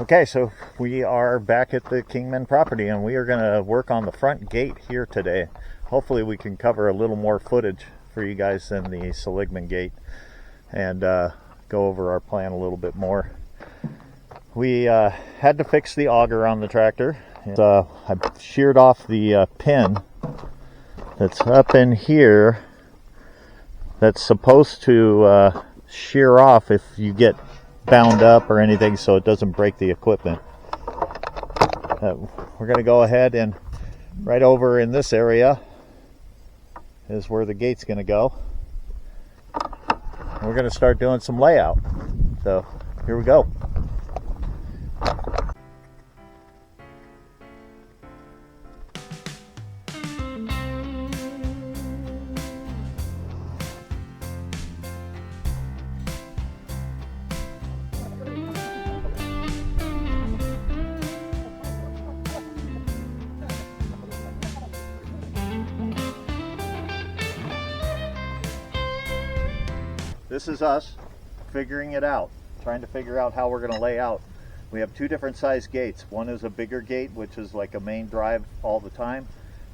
Okay, so we are back at the Kingman property and we are going to work on the front gate here today. Hopefully we can cover a little more footage for you guys than the Seligman gate and go over our plan a little bit more. We had to fix the auger on the tractor. I sheared off the pin that's up in here that's supposed to shear off if you get bound up or anything, so it doesn't break the equipment. We're going to go ahead and right over in this area is where the gate's going to go. We're going to start doing some layout. So here we go. This is us figuring it out, trying to figure out how we're going to lay out. We have two different size gates. One is a bigger gate, which is like a main drive all the time,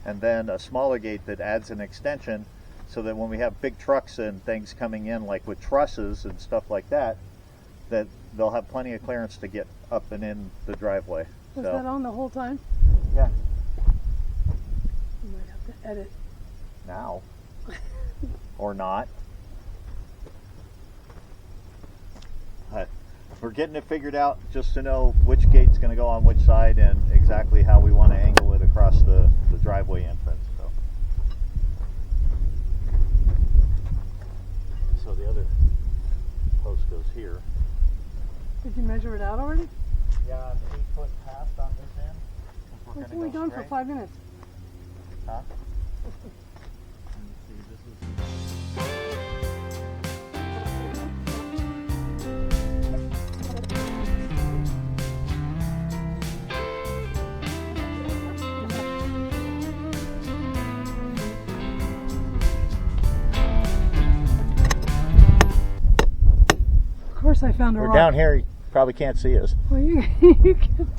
and then a smaller gate that adds an extension so that when we have big trucks and things coming in, like with trusses and stuff like that, that they'll have plenty of clearance to get up and in the driveway. Was that on the whole time? Yeah. You might have to edit. Now. Or not. We're getting it figured out just to know which gate's going to go on which side and exactly how we want to angle it across the driveway entrance. So the other post goes here. Did you measure it out already? Yeah, I'm 8 foot past on this end. It's only gone for 5 minutes. Huh? Of course I found a rock. We're down here, you probably can't see us. Well, you can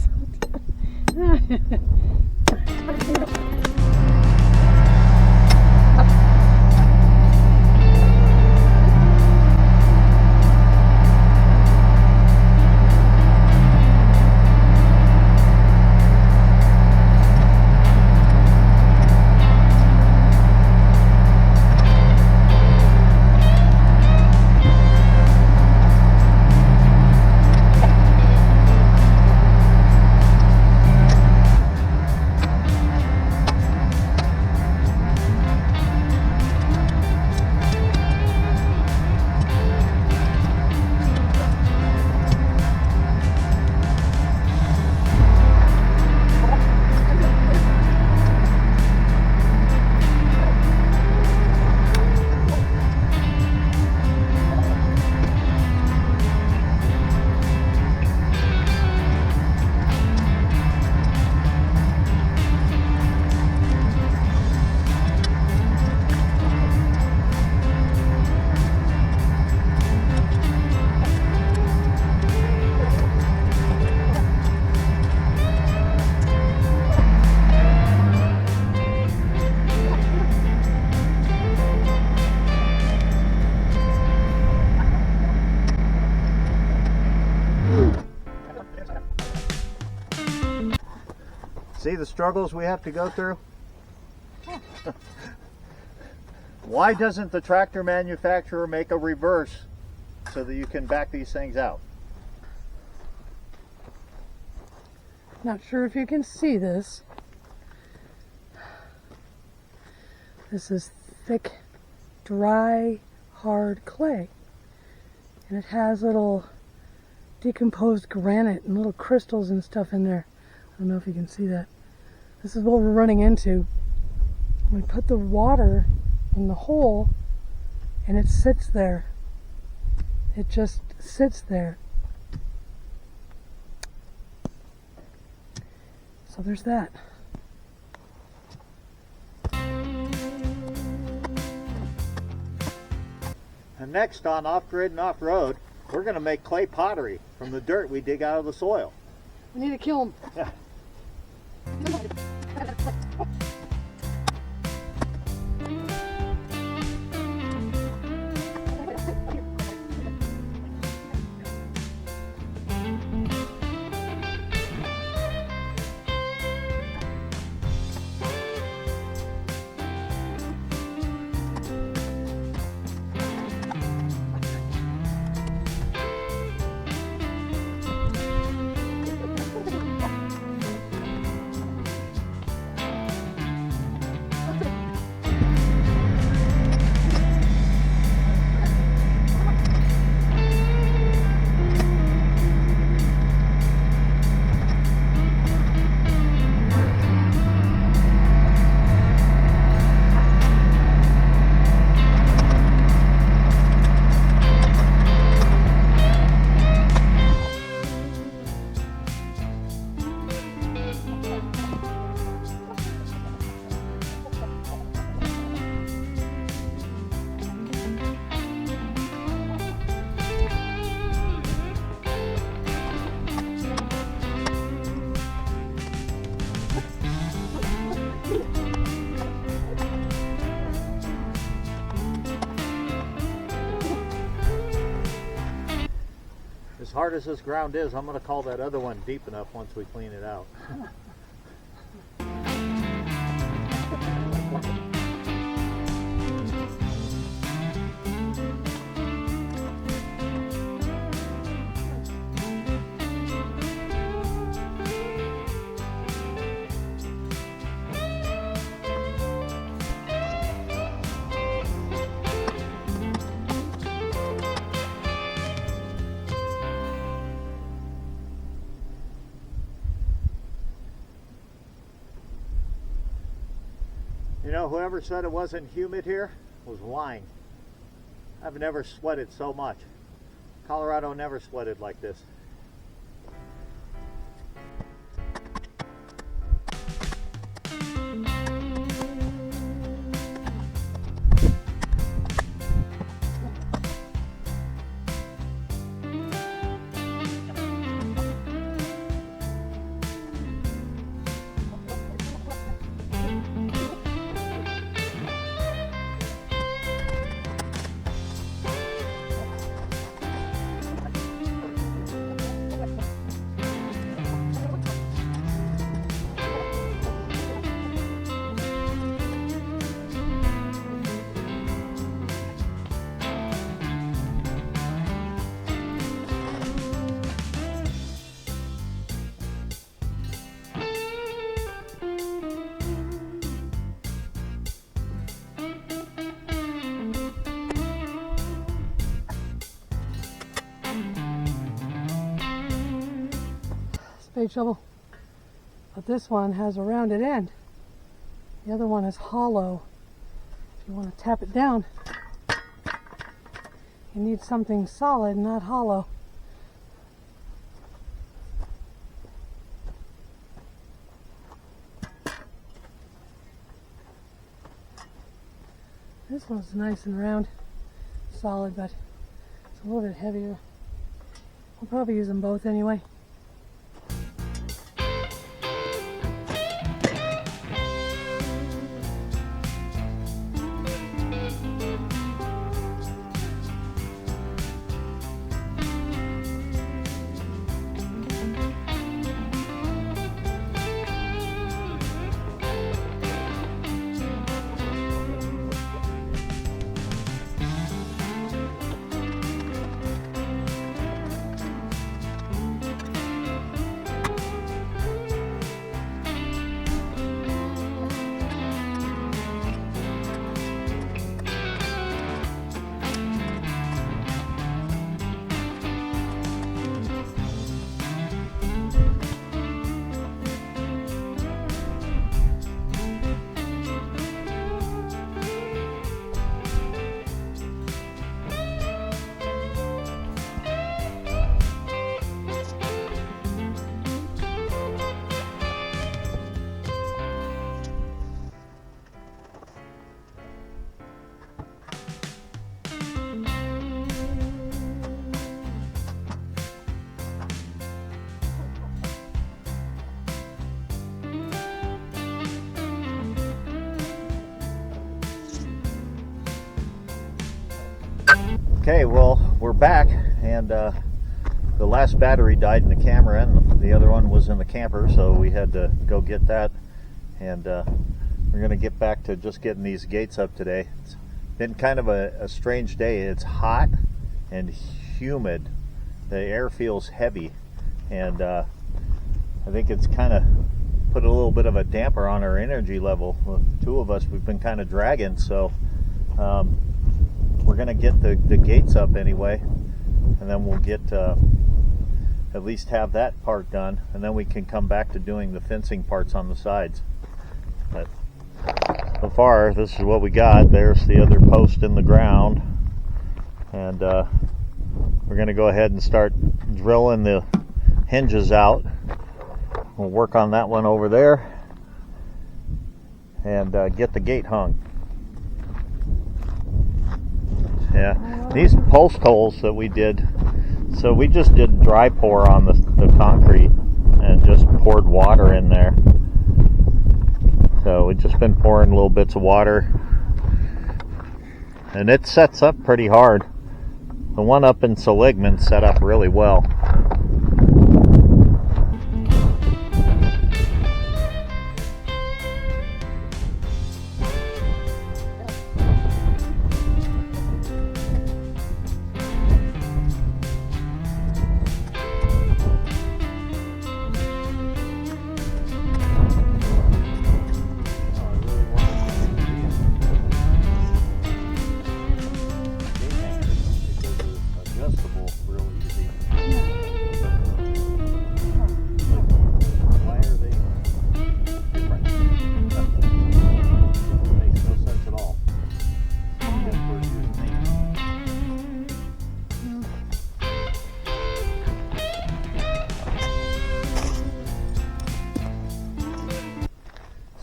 See the struggles we have to go through? Why doesn't the tractor manufacturer make a reverse so that you can back these things out? Not sure if you can see this. This is thick, dry, hard clay. And it has little decomposed granite and little crystals and stuff in there. I don't know if you can see that. This is what we're running into. We put the water in the hole and it sits there. It just sits there. So there's that. And next on Off-Grid and Off-Road, we're going to make clay pottery from the dirt we dig out of the soil. We need to kill him. Yeah. As hard as this ground is, I'm going to call that other one deep enough once we clean it out. You know, whoever said it wasn't humid here was lying. I've never sweated so much. Colorado never sweated like this. Spade shovel. But this one has a rounded end. The other one is hollow. If you want to tap it down, you need something solid, not hollow. This one's nice and round, solid, but it's a little bit heavier. I'll probably use them both anyway. Okay, well, we're back, and the last battery died in the camera, and the other one was in the camper, so we had to go get that. And we're going to get back to just getting these gates up today. It's been kind of a strange day. It's hot and humid. The air feels heavy, and I think it's kind of put a little bit of a damper on our energy level. The two of us, we've been kind of dragging, so we're going to get the gates up anyway, and then we'll get at least have that part done, and then we can come back to doing the fencing parts on the sides. But so far, this is what we got. There's the other post in the ground, and we're going to go ahead and start drilling the hinges out. We'll work on that one over there and get the gate hung. Yeah, these post holes that we did, so we just did dry pour on the concrete and just poured water in there. So we've just been pouring little bits of water, and it sets up pretty hard. The one up in Seligman set up really well.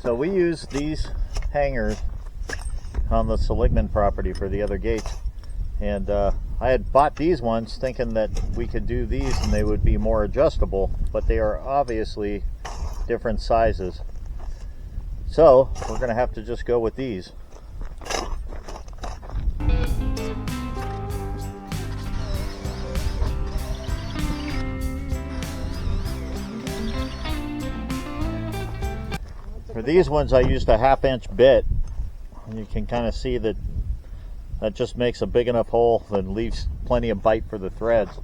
So we use these hangers on the Seligman property for the other gates, and I had bought these ones thinking that we could do these and they would be more adjustable, but they are obviously different sizes, so we're gonna have to just go with these. For these ones, I used a 1/2-inch bit, and you can kind of see that just makes a big enough hole that leaves plenty of bite for the threads.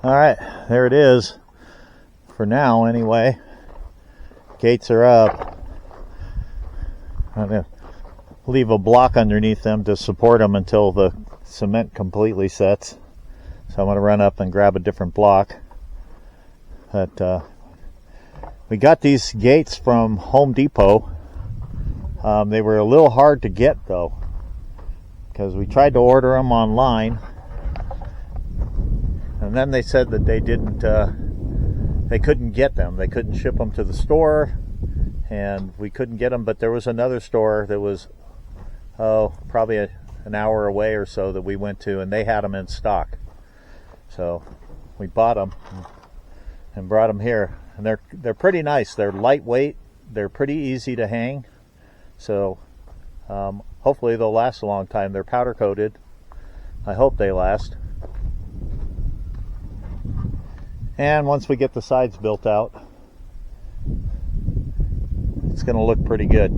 All right, there it is. For now, anyway. Gates are up. I'm going to leave a block underneath them to support them until the cement completely sets. So I'm going to run up and grab a different block. But we got these gates from Home Depot. They were a little hard to get though, because we tried to order them online, and then they said that they couldn't get them. They couldn't ship them to the store, and we couldn't get them. But there was another store that was probably an hour away or so that we went to, and they had them in stock. So we bought them and brought them here, and they're pretty nice. They're lightweight. They're pretty easy to hang. So hopefully they'll last a long time. They're powder coated. I hope they last. And once we get the sides built out, it's going to look pretty good.